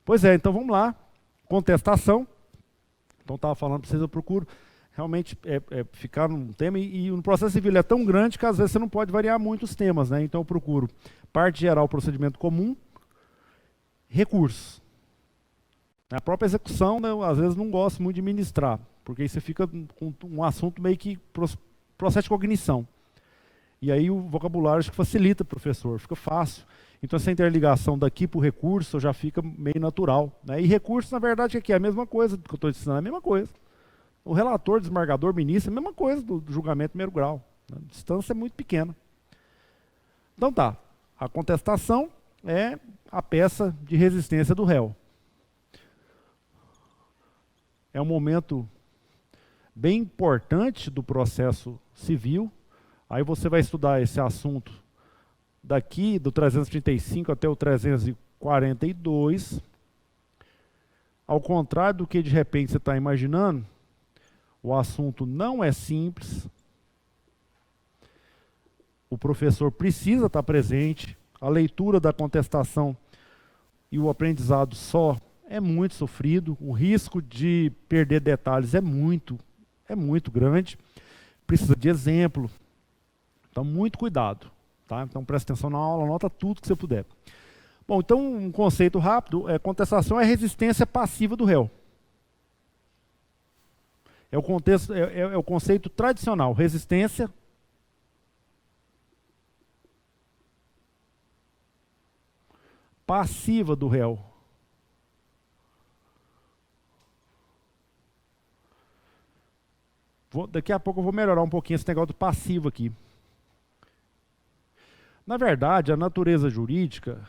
Pois é, então vamos lá. Contestação. Então estava falando para vocês, eu procuro realmente ficar num tema, e no processo civil ele é tão grande que às vezes você não pode variar muito os temas, né? Então eu procuro parte geral, procedimento comum, recursos. A própria execução, né, eu, às vezes não gosto muito de ministrar, porque aí você fica com um assunto meio que processo de cognição. E aí o vocabulário acho que facilita o professor, fica fácil. Então essa interligação daqui para o recurso já fica meio natural, né? E recurso, na verdade, aqui é a mesma coisa que eu estou ensinando, é a mesma coisa. O relator, desembargador, ministro, é a mesma coisa do julgamento primeiro grau. A distância é muito pequena. Então tá, a contestação é a peça de resistência do réu. É um momento bem importante do processo civil. Aí você vai estudar esse assunto daqui, do 335 até o 342. Ao contrário do que de repente você está imaginando, o assunto não é simples. O professor precisa estar presente. A leitura da contestação e o aprendizado só é muito sofrido. O risco de perder detalhes é muito grande. Precisa de exemplo. Então, muito cuidado. Tá? Então, presta atenção na aula, anota tudo que você puder. Bom, então, um conceito rápido. Contestação é a resistência passiva do réu. É o conceito tradicional. Resistência passiva do réu. Daqui a pouco eu vou melhorar um pouquinho esse negócio do passivo aqui. Na verdade, a natureza jurídica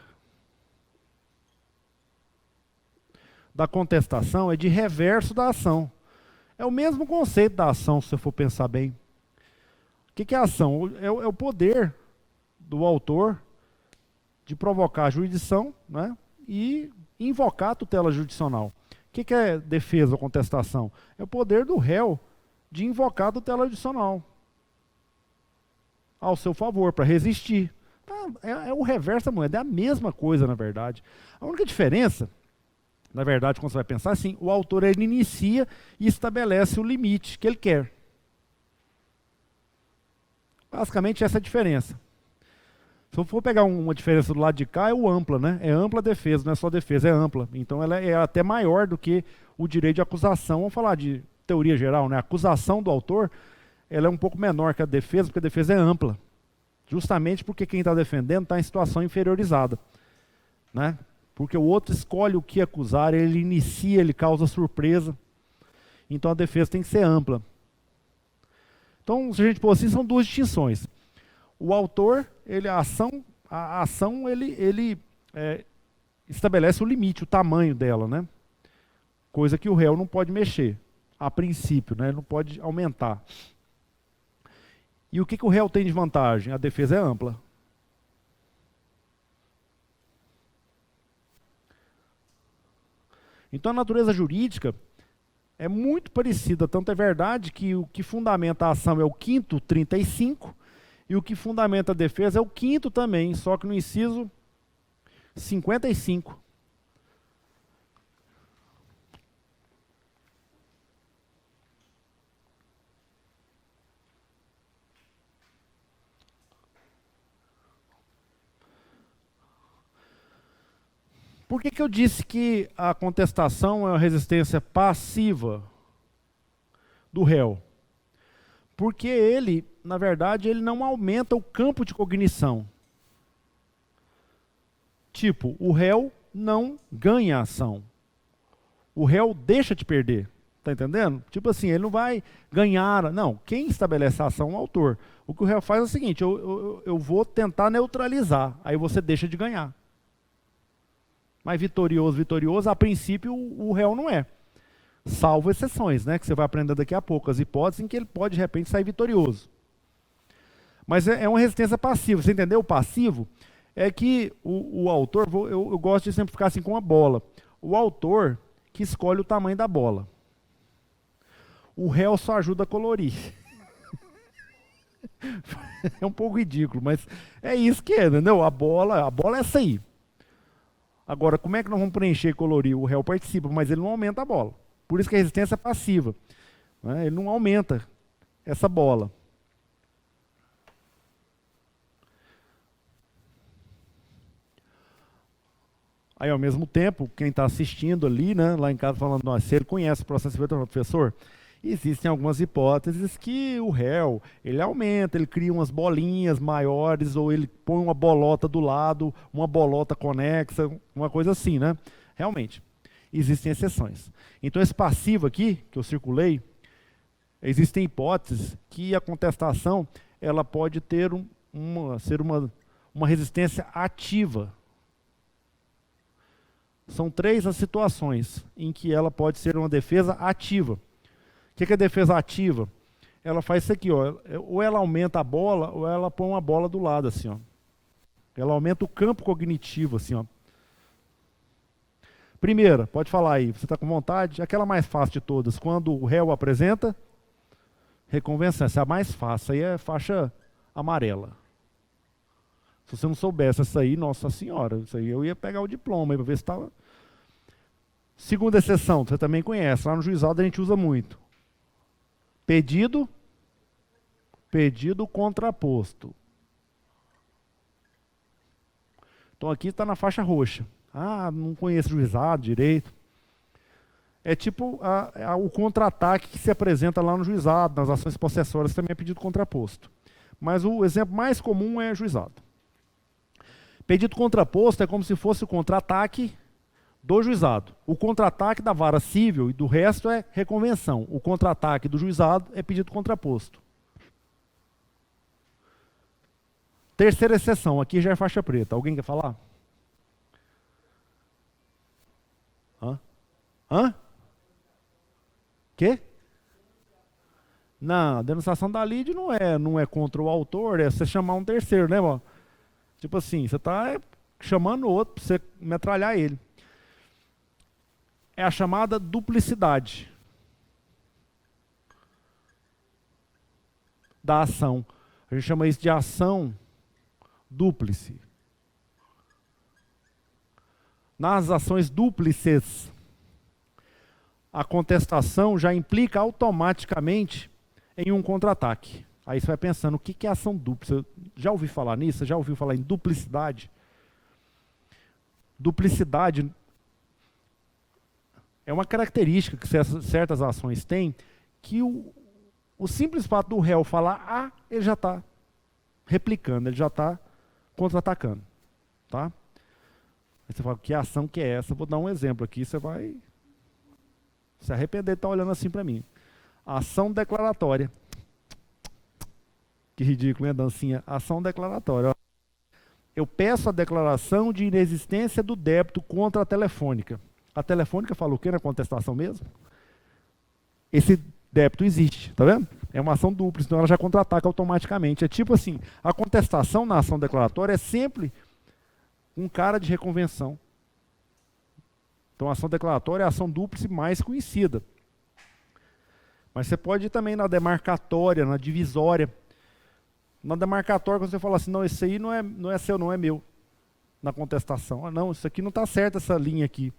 da contestação é de reverso da ação. É o mesmo conceito da ação, se você for pensar bem. O que é a ação? É o poder do autor de provocar a jurisdição, né, e invocar a tutela jurisdicional. O que é defesa ou contestação? É o poder do réu de invocar a tutela jurisdicional ao seu favor, para resistir. É o reverso da moeda, é a mesma coisa, na verdade. A única diferença, na verdade, quando você vai pensar assim, o autor ele inicia e estabelece o limite que ele quer. Basicamente, essa é a diferença. Se eu for pegar uma diferença do lado de cá, é o ampla, né? É ampla a defesa, não é só defesa, é ampla. Então ela é até maior do que o direito de acusação. Vamos falar de teoria geral, né? A acusação do autor, ela é um pouco menor que a defesa, porque a defesa é ampla. Justamente porque quem está defendendo está em situação inferiorizada, né? Porque o outro escolhe o que acusar, ele inicia, ele causa surpresa. Então a defesa tem que ser ampla. Então, se a gente pôr assim, são duas distinções. O autor, a ação ele estabelece o limite, o tamanho dela, né? Coisa que o réu não pode mexer, a princípio, né? Ele não pode aumentar. E o que o réu tem de vantagem? A defesa é ampla. Então a natureza jurídica é muito parecida, tanto é verdade que o que fundamenta a ação é o 5º 35, e o que fundamenta a defesa é o 5º também, só que no inciso 55. Por que eu disse que a contestação é uma resistência passiva do réu? Porque ele, na verdade, ele não aumenta o campo de cognição. Tipo, o réu não ganha a ação. O réu deixa de perder. Está entendendo? Tipo assim, ele não vai ganhar. Não, quem estabelece a ação é o autor. O que o réu faz é o seguinte, eu vou tentar neutralizar, aí você deixa de ganhar. Mas vitorioso, a princípio o réu não é. Salvo exceções, né, que você vai aprender daqui a pouco, as hipóteses em que ele pode, de repente, sair vitorioso. Mas é uma resistência passiva, você entendeu? O passivo é que o autor, eu gosto de sempre ficar assim com uma bola. O autor que escolhe o tamanho da bola. O réu só ajuda a colorir. É um pouco ridículo, mas é isso que é, entendeu? A bola é essa aí. Agora, como é que nós vamos preencher e colorir? O réu participa, mas ele não aumenta a bola. Por isso que a resistência é passiva, né? Ele não aumenta essa bola. Aí, ao mesmo tempo, quem está assistindo ali, né, lá em casa falando, nossa, se ele conhece o processo civil, professor, existem algumas hipóteses que o réu, ele aumenta, ele cria umas bolinhas maiores, ou ele põe uma bolota do lado, uma bolota conexa, uma coisa assim, né? Realmente, existem exceções. Então, esse passivo aqui, que eu circulei, existem hipóteses que a contestação, ela pode ter ser uma resistência ativa. São 3 as situações em que ela pode ser uma defesa ativa. O que é defesa ativa? Ela faz isso aqui, ó. Ou ela aumenta a bola, ou ela põe uma bola do lado, assim, ó. Ela aumenta o campo cognitivo, assim, ó. Primeira, pode falar aí, você está com vontade? Aquela mais fácil de todas, quando o réu apresenta, reconvenção. Essa é a mais fácil, aí é faixa amarela. Se você não soubesse essa aí, nossa senhora, isso aí eu ia pegar o diploma aí para ver se estava. Segunda exceção, você também conhece, lá no juizado a gente usa muito. Pedido contraposto. Então aqui está na faixa roxa. Ah, não conheço o juizado direito. É tipo o contra-ataque que se apresenta lá no juizado, nas ações possessórias também é pedido contraposto. Mas o exemplo mais comum é juizado. Pedido contraposto é como se fosse o contra-ataque do juizado. O contra-ataque da vara civil e do resto é reconvenção. O contra-ataque do juizado é pedido contraposto. Terceira exceção, aqui já é faixa preta. Alguém quer falar? Hã? Quê? Não, a denunciação da lide não é contra o autor, é você chamar um terceiro, né, irmão? Tipo assim, você está chamando o outro para você metralhar ele. É a chamada duplicidade da ação. A gente chama isso de ação dúplice. Nas ações dúplices, a contestação já implica automaticamente em um contra-ataque. Aí você vai pensando, o que é ação dúplice? Já ouviu falar nisso? Já ouviu falar em duplicidade? Duplicidade é uma característica que certas ações têm, que o simples fato do réu falar A, ele já está replicando, ele já está contra-atacando. Tá? Aí você fala, que ação que é essa? Vou dar um exemplo aqui, você vai se arrepender de estar olhando assim para mim. Ação declaratória. Que ridículo, né, dancinha? Ação declaratória. Eu peço a declaração de inexistência do débito contra a telefônica. A telefônica fala o quê na contestação mesmo? Esse débito existe, tá vendo? É uma ação dupla, então ela já contra-ataca automaticamente. É tipo assim, a contestação na ação declaratória é sempre um cara de reconvenção. Então a ação declaratória é a ação dúplice mais conhecida. Mas você pode ir também na demarcatória, na divisória. Na demarcatória, quando você fala assim, não, esse aí não é seu, não é meu. Na contestação. Ah, não, isso aqui não está certo, essa linha aqui.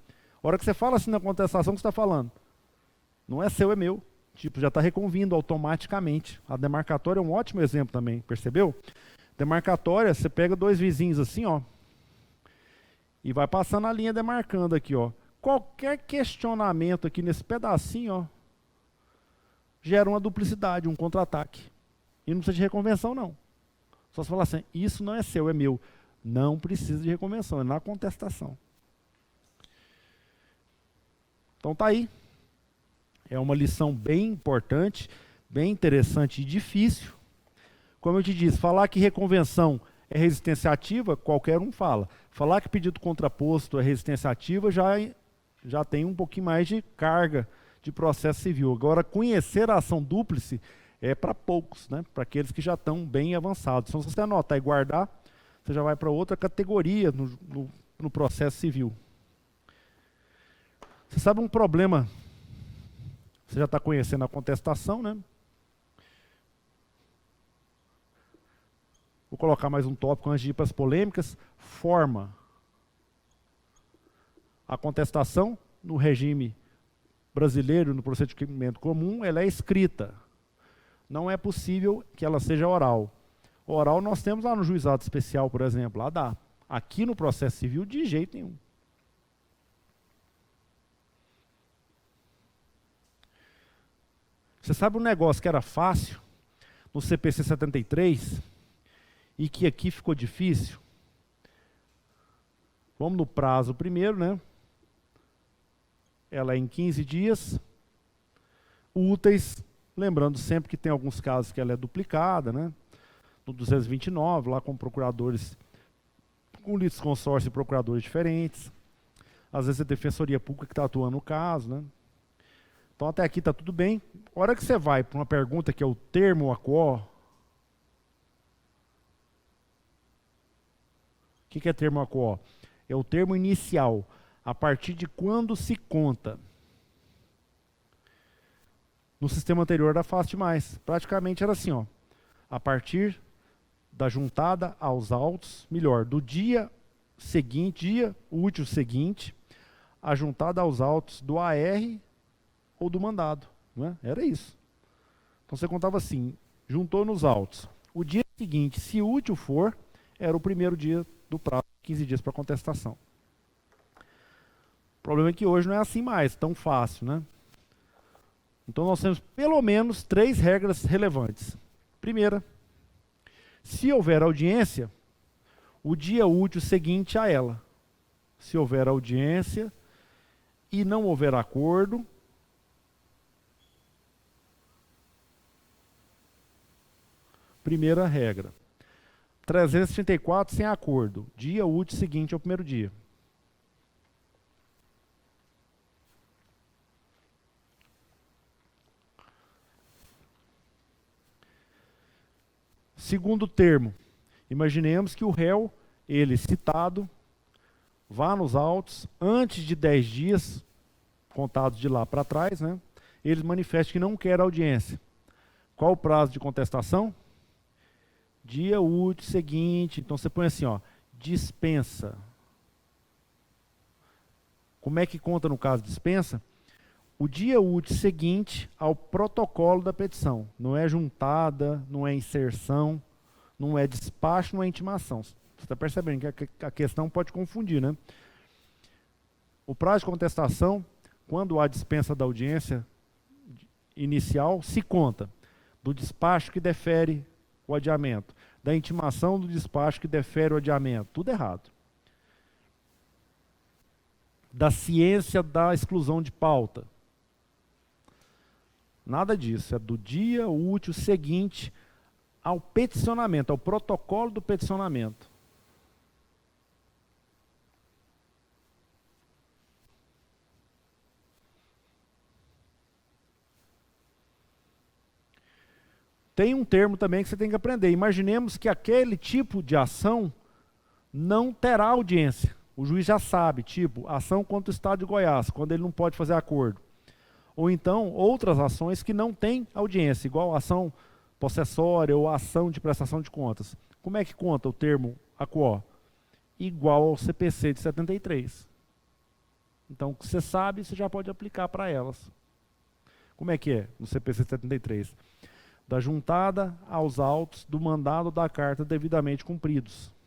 A hora que você fala assim na contestação, o que você está falando? Não é seu, é meu. Tipo, já está reconvindo automaticamente. A demarcatória é um ótimo exemplo também, percebeu? Demarcatória, você pega 2 vizinhos assim, ó, e vai passando a linha demarcando aqui, ó. Qualquer questionamento aqui nesse pedacinho, ó, gera uma duplicidade, um contra-ataque. E não precisa de reconvenção, não. Só se falar assim, isso não é seu, é meu. Não precisa de reconvenção, é na contestação. Então tá aí. É uma lição bem importante, bem interessante e difícil. Como eu te disse, falar que reconvenção é resistência ativa, qualquer um fala. Falar que pedido contraposto é resistência ativa já tem um pouquinho mais de carga de processo civil. Agora, conhecer a ação dúplice é para poucos, né? Para aqueles que já estão bem avançados. Então, se você anotar e guardar, você já vai para outra categoria no processo civil. Você sabe um problema, você já está conhecendo a contestação, né? Vou colocar mais um tópico antes de ir para as polêmicas. Forma. A contestação, no regime brasileiro, no procedimento comum, ela é escrita. Não é possível que ela seja oral. Oral nós temos lá no juizado especial, por exemplo, lá dá. Aqui no processo civil, de jeito nenhum. Você sabe um negócio que era fácil no CPC 73 e que aqui ficou difícil? Vamos no prazo primeiro, né? Ela é em 15 dias. Úteis, lembrando sempre que tem alguns casos que ela é duplicada, né? No 229, lá com procuradores, com litisconsórcio e procuradores diferentes. Às vezes é a defensoria pública que está atuando no caso, né? Então até aqui está tudo bem. A hora que você vai para uma pergunta que é o termo acuó, o que é termo acuó? É o termo inicial, a partir de quando se conta. No sistema anterior era fácil demais. Praticamente era assim, ó, a partir da juntada aos autos, melhor, do dia seguinte, dia útil seguinte, a juntada aos autos do AR ou do mandado, não é? Era isso. Então você contava assim, juntou nos autos. O dia seguinte, se útil for, era o primeiro dia do prazo, 15 dias para contestação. O problema é que hoje não é assim mais, tão fácil, né? Então nós temos pelo menos 3 regras relevantes. Primeira, se houver audiência, o dia útil seguinte a ela. Se houver audiência e não houver acordo, primeira regra. 334 sem acordo. Dia útil seguinte ao primeiro dia. Segundo termo. Imaginemos que o réu, ele citado, vá nos autos, antes de 10 dias, contados de lá para trás, né, ele manifesta que não quer audiência. Qual o prazo de contestação? Dia útil seguinte. Então você põe assim, ó, dispensa. Como é que conta no caso de dispensa? O dia útil seguinte ao protocolo da petição. Não é juntada, não é inserção, não é despacho, não é intimação. Você está percebendo que a questão pode confundir, né? O prazo de contestação, quando há dispensa da audiência inicial, se conta do despacho que defere o adiamento, da intimação do despacho que defere o adiamento. Tudo errado. Da ciência da exclusão de pauta. Nada disso. É do dia útil seguinte ao peticionamento, ao protocolo do peticionamento. Tem um termo também que você tem que aprender. Imaginemos que aquele tipo de ação não terá audiência. O juiz já sabe, tipo, ação contra o Estado de Goiás, quando ele não pode fazer acordo. Ou então, outras ações que não têm audiência, igual ação possessória ou ação de prestação de contas. Como é que conta o termo acuó? Igual ao CPC de 73. Então, o que você sabe, você já pode aplicar para elas. Como é que é no CPC de 73? Da juntada aos autos do mandado da carta devidamente cumpridos.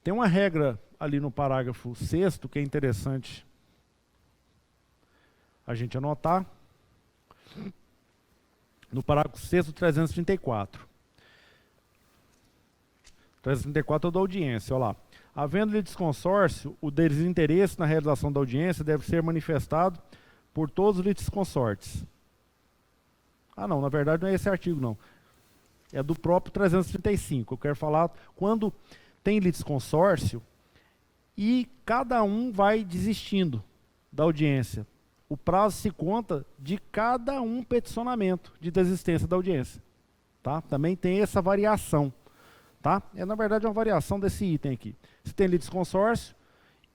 Tem uma regra ali no parágrafo 6º que é interessante a gente anotar. No parágrafo 6º, 334. 334 é o da audiência, olha lá. Havendo-lhe desconsórcio, o desinteresse na realização da audiência deve ser manifestado por todos os litisconsortes. Ah, não, na verdade não é esse artigo, não. É do próprio 335. Eu quero falar quando tem litisconsórcio e cada um vai desistindo da audiência. O prazo se conta de cada um peticionamento de desistência da audiência. Tá? Também tem essa variação. Tá? Na verdade, é uma variação desse item aqui. Você tem litisconsórcio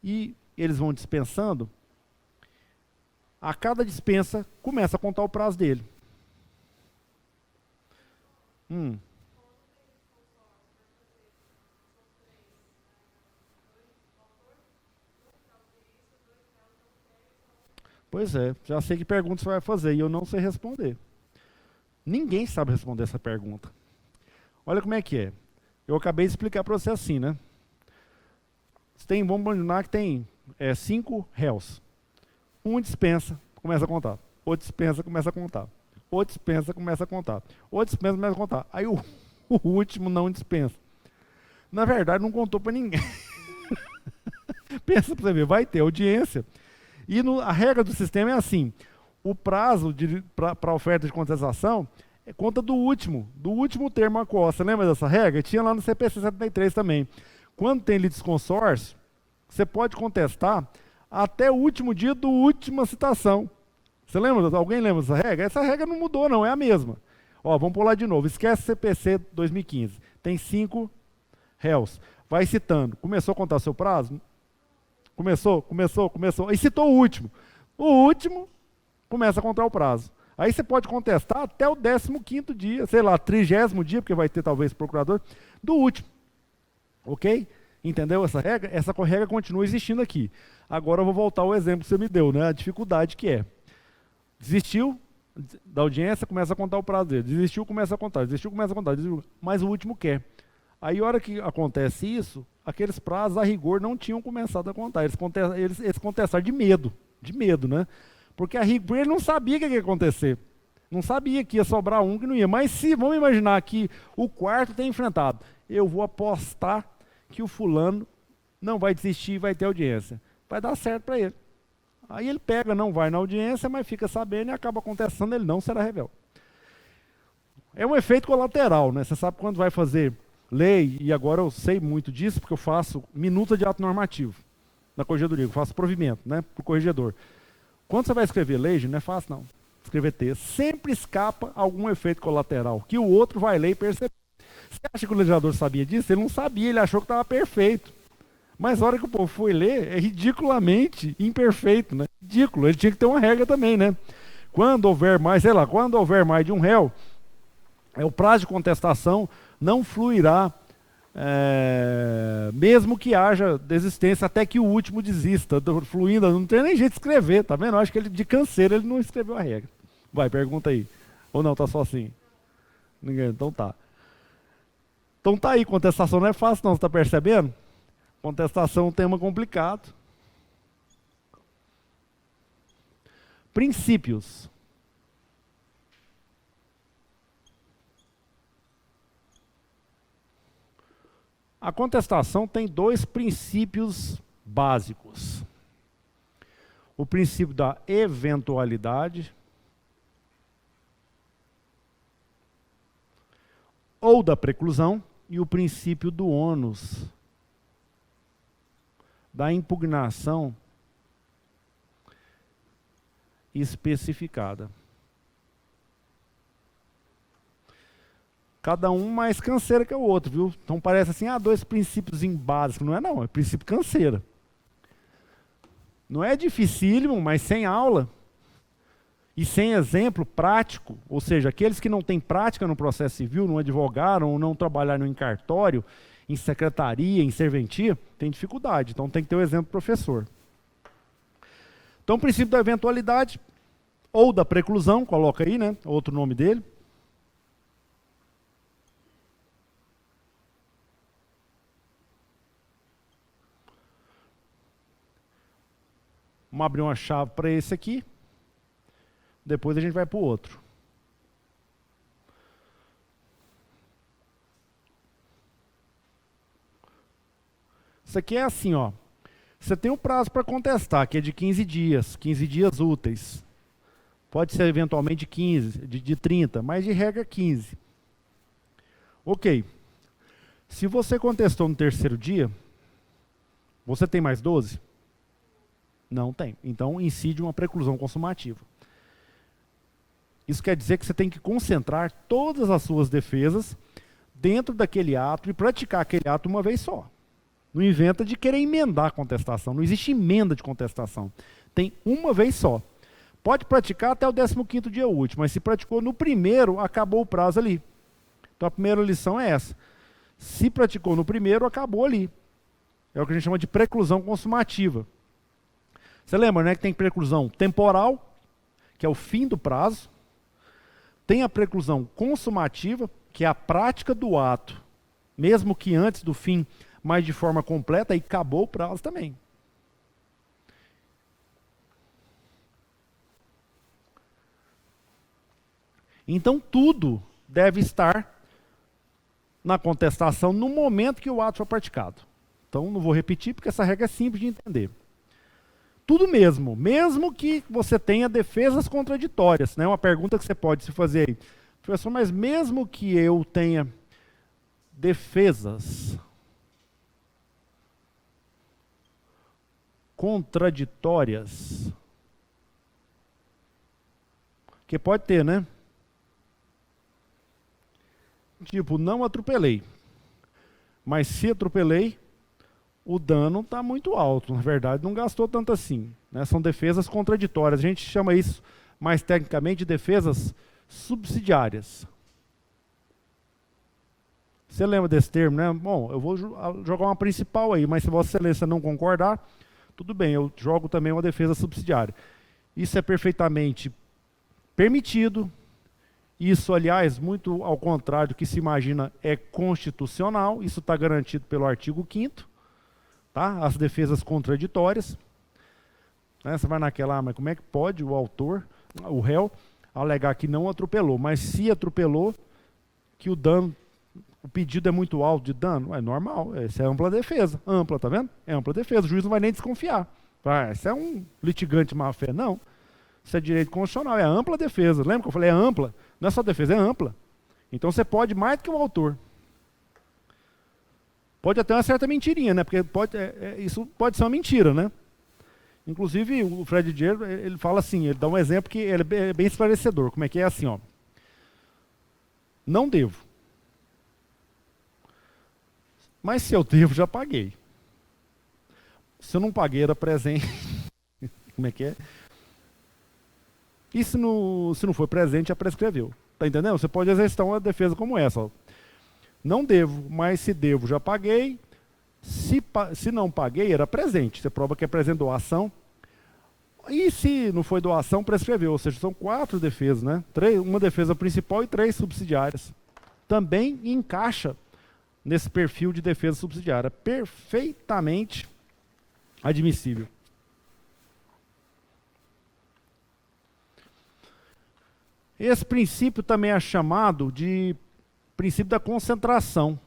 e eles vão dispensando. A cada dispensa, começa a contar o prazo dele. Pois é, já sei que pergunta você vai fazer e eu não sei responder. Ninguém sabe responder essa pergunta. Olha como é que é. Eu acabei de explicar para você assim, né? Vamos imaginar que tem 5 réus. Um dispensa, começa a contar. Outro dispensa, começa a contar. Outro dispensa, começa a contar. Outro dispensa, começa a contar. Aí o último não dispensa. Na verdade, não contou para ninguém. Pensa para você ver, vai ter audiência. E a regra do sistema é assim, o prazo para oferta de contestação é conta do último termo aquoso. Você lembra dessa regra? Tinha lá no CPC 73 também. Quando tem litisconsórcio, você pode contestar até o último dia do última citação. Você lembra? Alguém lembra dessa regra? Essa regra não mudou não, é a mesma. Ó, vamos pular de novo, esquece CPC 2015. Tem 5 réus. Vai citando. Começou a contar seu prazo? Começou. E citou o último. O último começa a contar o prazo. Aí você pode contestar até o 15º dia, sei lá, 30º dia, porque vai ter talvez procurador, do último. Ok? Entendeu essa regra? Essa regra continua existindo aqui. Agora eu vou voltar ao exemplo que você me deu, né? A dificuldade que é. Desistiu da audiência, começa a contar o prazo dele. Desistiu, começa a contar. Desistiu, começa a contar. Desistiu, mas o último quer. Aí, a hora que acontece isso, aqueles prazos, a rigor, não tinham começado a contar. Eles contestaram de medo, né? Porque a rigor, ele não sabia o que ia acontecer. Não sabia que ia sobrar um que não ia. Mas se, vamos imaginar que o quarto tem enfrentado. Eu vou apostar que o fulano não vai desistir e vai ter audiência. Vai dar certo para ele. Aí ele pega, não vai na audiência, mas fica sabendo e acaba acontecendo, ele não será réu. É um efeito colateral, né? Você sabe quando vai fazer lei, e agora eu sei muito disso, porque eu faço minuta de ato normativo na corregedoria, eu faço provimento, né, para o corregedor. Quando você vai escrever lei, não é fácil não, escrever texto, sempre escapa algum efeito colateral, que o outro vai ler e perceber. Você acha que o legislador sabia disso? Ele não sabia, ele achou que estava perfeito. Mas a hora que o povo foi ler, é ridiculamente imperfeito, né? Ridículo, ele tinha que ter uma regra também, né? Quando houver mais, sei lá, quando houver mais de um réu, o prazo de contestação não fluirá, mesmo que haja desistência, até que o último desista, fluindo, não tem nem jeito de escrever, tá vendo? Eu acho que ele, de canseira, ele não escreveu a regra. Vai, pergunta aí. Ou não, tá só assim? Ninguém, então tá. Então tá aí, contestação não é fácil não, você tá percebendo? Contestação é um tema complicado. Princípios. A contestação tem 2 princípios básicos. O princípio da eventualidade ou da preclusão e o princípio do ônus, da impugnação especificada. Cada um mais canseira que o outro, viu? Então parece assim, 2 princípios básicos. Não é não, é princípio canseira. Não é dificílimo, mas sem aula e sem exemplo prático, ou seja, aqueles que não têm prática no processo civil, não advogaram ou não trabalharam em cartório, em secretaria, em serventia, tem dificuldade. Então tem que ter o exemplo do professor. Então o princípio da eventualidade ou da preclusão, coloca aí, né? Outro nome dele. Vamos abrir uma chave para esse aqui. Depois a gente vai para o outro. Isso aqui é assim, ó. Você tem um prazo para contestar, que é de 15 dias úteis. Pode ser eventualmente de 15, de 30, mas de regra 15. Ok. Se você contestou no 3º dia, você tem mais 12? Não tem. Então incide uma preclusão consumativa. Isso quer dizer que você tem que concentrar todas as suas defesas dentro daquele ato e praticar aquele ato uma vez só. Não inventa de querer emendar a contestação. Não existe emenda de contestação. Tem uma vez só. Pode praticar até o 15º dia útil, mas se praticou no primeiro, acabou o prazo ali. Então a primeira lição é essa. Se praticou no primeiro, acabou ali. É o que a gente chama de preclusão consumativa. Você lembra, né, que tem preclusão temporal, que é o fim do prazo. Tem a preclusão consumativa, que é a prática do ato, mesmo que antes do fim, mas de forma completa, e acabou o prazo também. Então tudo deve estar na contestação no momento que o ato foi praticado. Então não vou repetir, porque essa regra é simples de entender. Tudo mesmo, mesmo que você tenha defesas contraditórias, né? Uma pergunta que você pode se fazer aí. Professor, mas mesmo que eu tenha defesas contraditórias, que pode ter, né? Tipo, não atropelei, mas se atropelei, o dano está muito alto. Na verdade, não gastou tanto assim, né? São defesas contraditórias. A gente chama isso, mais tecnicamente, de defesas subsidiárias. Você lembra desse termo, né? Bom, eu vou jogar uma principal aí, mas se Vossa Excelência não concordar, tudo bem, eu jogo também uma defesa subsidiária. Isso é perfeitamente permitido. Isso, aliás, muito ao contrário do que se imagina, é constitucional. Isso está garantido pelo artigo 5º, tá? As defesas contraditórias. Né? Você vai naquela, mas como é que pode o autor, o réu, alegar que não atropelou? Mas se atropelou, que o dano, o pedido é muito alto de dano, é normal. Isso é ampla defesa. Ampla, tá vendo? É ampla defesa. O juiz não vai nem desconfiar. Isso é um litigante má-fé. Não. Isso é direito constitucional, é ampla defesa. Lembra que eu falei, é ampla? Não é só defesa, é ampla. Então você pode mais do que o autor. Pode até uma certa mentirinha, né? Porque isso pode ser uma mentira, né? Inclusive, o Fred Diego, ele fala assim, ele dá um exemplo que ele é bem esclarecedor. Como é que é assim, ó? Não devo. Mas se eu devo, já paguei. Se eu não paguei, era presente. Como é que é? E se não for presente, já prescreveu. Tá entendendo? Você pode exercitar uma defesa como essa. Ó. Não devo, mas se devo, já paguei. Se não paguei, era presente. Você prova que é presente doação. E se não foi doação, prescreveu. Ou seja, são 4 defesas, né? Uma defesa principal e 3 subsidiárias. Também encaixa nesse perfil de defesa subsidiária. Perfeitamente admissível. Esse princípio também é chamado de princípio da concentração.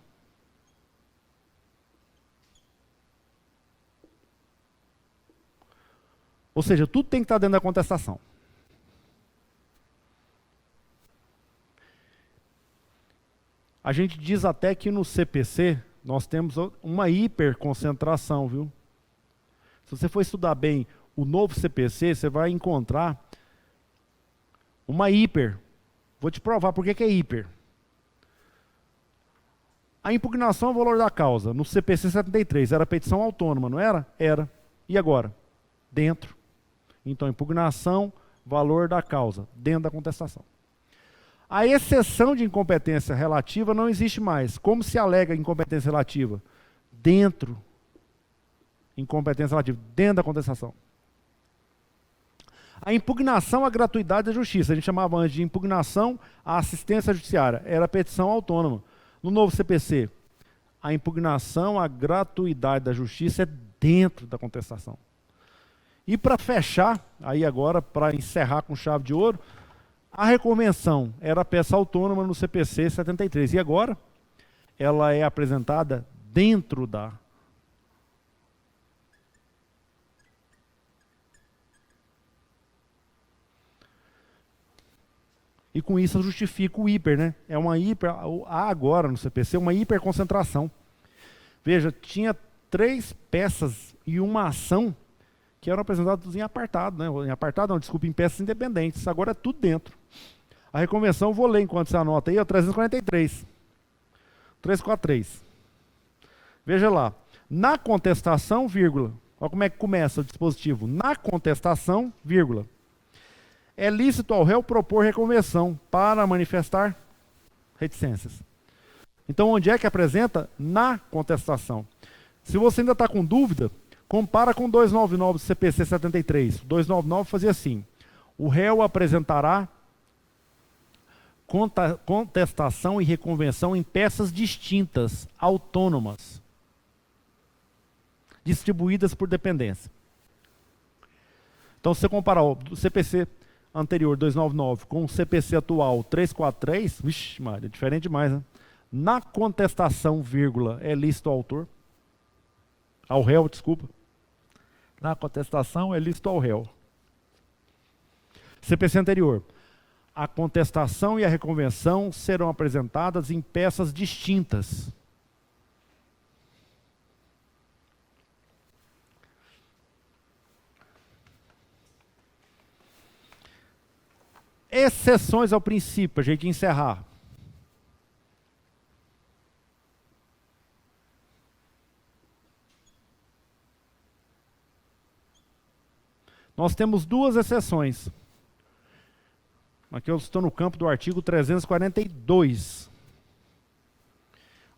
Ou seja, tudo tem que estar dentro da contestação. A gente diz até que no CPC nós temos uma hiperconcentração, viu? Se você for estudar bem o novo CPC, você vai encontrar uma hiper. Vou te provar por que é hiper. A impugnação ao valor da causa, no CPC 73, era petição autônoma, não era? Era. E agora? Dentro. Então, impugnação, valor da causa, dentro da contestação. A exceção de incompetência relativa não existe mais. Como se alega incompetência relativa? Dentro. Incompetência relativa, dentro da contestação. A impugnação à gratuidade da justiça, a gente chamava antes de impugnação à assistência judiciária, era petição autônoma. No novo CPC, a impugnação à gratuidade da justiça é dentro da contestação. E para fechar, aí agora, para encerrar com chave de ouro, a reconvenção era peça autônoma no CPC 73. E agora, ela é apresentada dentro da. E com isso eu justifico o hiper, né? É uma hiper, há agora no CPC uma hiperconcentração. Veja, tinha 3 peças e uma ação que eram apresentadas em apartado, né? Em apartado não, desculpa, em peças independentes. Agora é tudo dentro. A reconvenção eu vou ler enquanto você anota aí, ó, 343. 343. Veja lá. Na contestação, vírgula. Olha como é que começa o dispositivo. Na contestação, vírgula. É lícito ao réu propor reconvenção para manifestar reticências. Então, onde é que apresenta? Na contestação. Se você ainda está com dúvida, compara com 299 do CPC 73. 299 fazia assim. O réu apresentará contestação e reconvenção em peças distintas, autônomas, distribuídas por dependência. Então, se você comparar o CPC anterior, 299, com o CPC atual, 343, vixe, Maria, é diferente demais, né? Na contestação, vírgula, é lícito ao autor, ao réu, desculpa. Na contestação, é lícito ao réu. CPC anterior. A contestação e a reconvenção serão apresentadas em peças distintas. Exceções ao princípio, a gente encerrar. Nós temos duas exceções. Aqui eu estou no campo do artigo 342.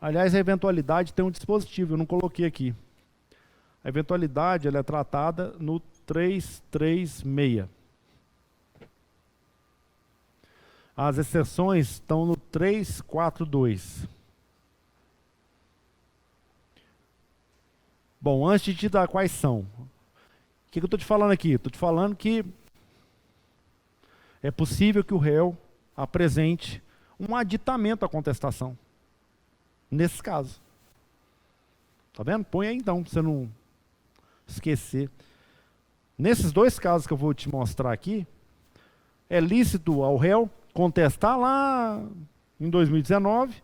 Aliás, a eventualidade tem um dispositivo, eu não coloquei aqui. A eventualidade ela é tratada no 336. As exceções estão no 342. Bom, antes de te dar quais são, o que eu estou te falando aqui? Estou te falando que é possível que o réu apresente um aditamento à contestação. Nesse caso. Tá vendo? Põe aí então, para você não esquecer. Nesses dois casos que eu vou te mostrar aqui, é lícito ao réu contestar lá em 2019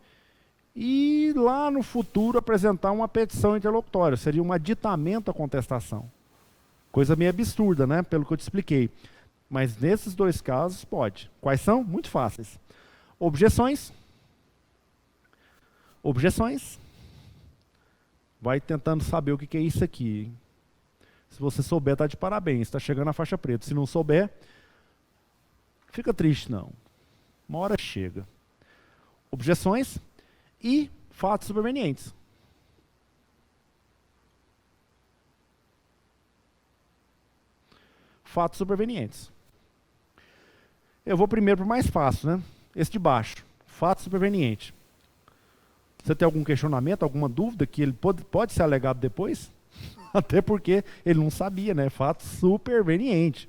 e lá no futuro apresentar uma petição interlocutória. Seria um aditamento à contestação. Coisa meio absurda, né? Pelo que eu te expliquei. Mas nesses dois casos pode. Quais são? Muito fáceis. Objeções. Objeções. Vai tentando saber o que é isso aqui. Se você souber, está de parabéns. Está chegando na faixa preta. Se não souber, fica triste não. Uma hora chega. Objeções e fatos supervenientes. Fatos supervenientes. Eu vou primeiro para o mais fácil, né? Esse de baixo. Fato superveniente. Você tem algum questionamento, alguma dúvida que ele pode ser alegado depois? Até porque ele não sabia, né? Fato superveniente.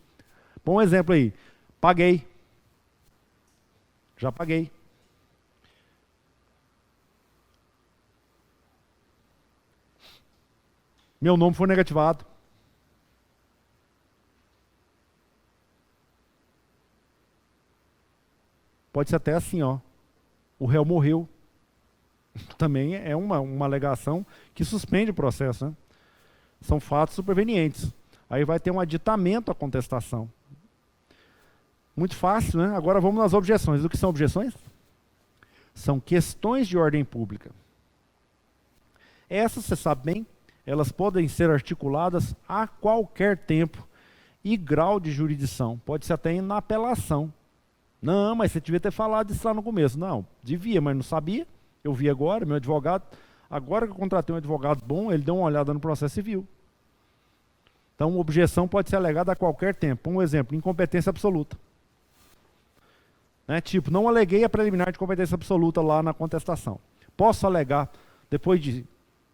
Bom exemplo aí. Paguei. Já paguei. Meu nome foi negativado. Pode ser até assim, ó. O réu morreu. Também é uma alegação que suspende o processo, né? São fatos supervenientes. Aí vai ter um aditamento à contestação. Muito fácil, né? Agora vamos nas objeções. O que são objeções? São questões de ordem pública. Essas, você sabe bem, elas podem ser articuladas a qualquer tempo e grau de jurisdição. Pode ser até na apelação. Não, mas você devia ter falado isso lá no começo. Não, devia, mas não sabia. Eu vi agora, meu advogado. Agora que eu contratei um advogado bom, ele deu uma olhada no processo e viu. Então, objeção pode ser alegada a qualquer tempo. Um exemplo, incompetência absoluta. Né? Tipo, não aleguei a preliminar de competência absoluta lá na contestação. Posso alegar depois de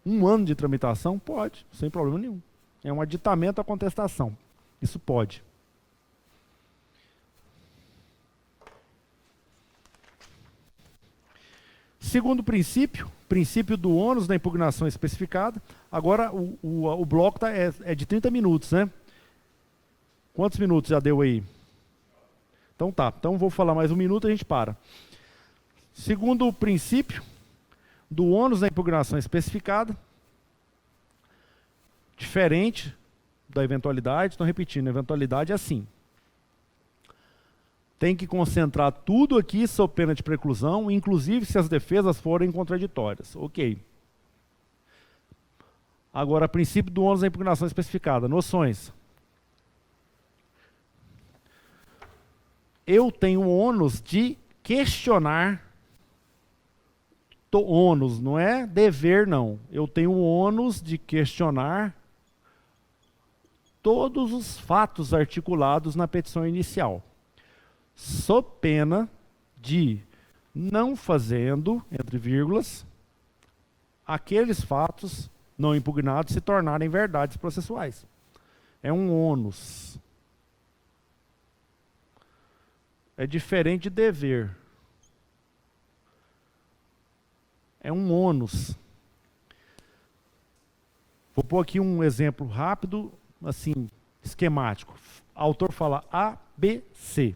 1 ano de tramitação? Pode, sem problema nenhum. É um aditamento à contestação. Isso pode. Segundo princípio, princípio do ônus da impugnação especificada. Agora o bloco é de 30 minutos, né? Quantos minutos já deu aí? Então tá, então vou falar mais 1 minuto e a gente para. Segundo o princípio do ônus da impugnação especificada, diferente da eventualidade, estou repetindo, a eventualidade é assim. tem que concentrar tudo aqui sob pena de preclusão, inclusive se as defesas forem contraditórias. Ok. Agora, princípio do ônus da impugnação especificada. Noções. Eu tenho o ônus de questionar. Ônus, não é dever, não. Eu tenho o ônus de questionar todos os fatos articulados na petição inicial, sob pena de, não fazendo, entre vírgulas, aqueles fatos não impugnados se tornarem verdades processuais. É um ônus. É diferente de dever. É um ônus. Vou pôr aqui um exemplo rápido, assim, esquemático. O autor fala A, B, C.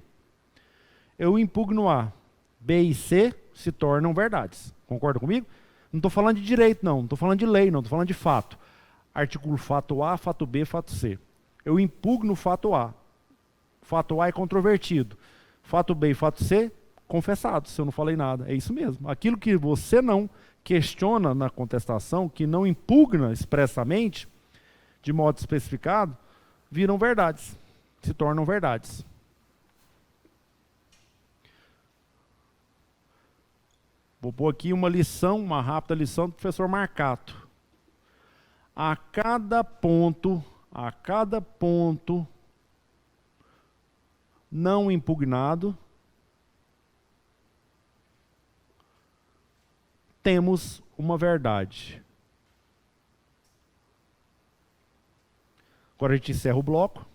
Eu impugno A. B e C se tornam verdades. Concorda comigo? Não estou falando de direito, não. Não estou falando de lei, não. Estou falando de fato. Artigo fato A, fato B, fato C. Eu impugno o fato A. Fato A é controvertido. Fato B e fato C, confessados, se eu não falei nada. É isso mesmo. Aquilo que você não questiona na contestação, que não impugna expressamente, de modo especificado, viram verdades. Se tornam verdades. Vou pôr aqui uma lição, uma rápida lição do professor Marcato. A cada ponto não impugnado, temos uma verdade. Agora a gente encerra o bloco.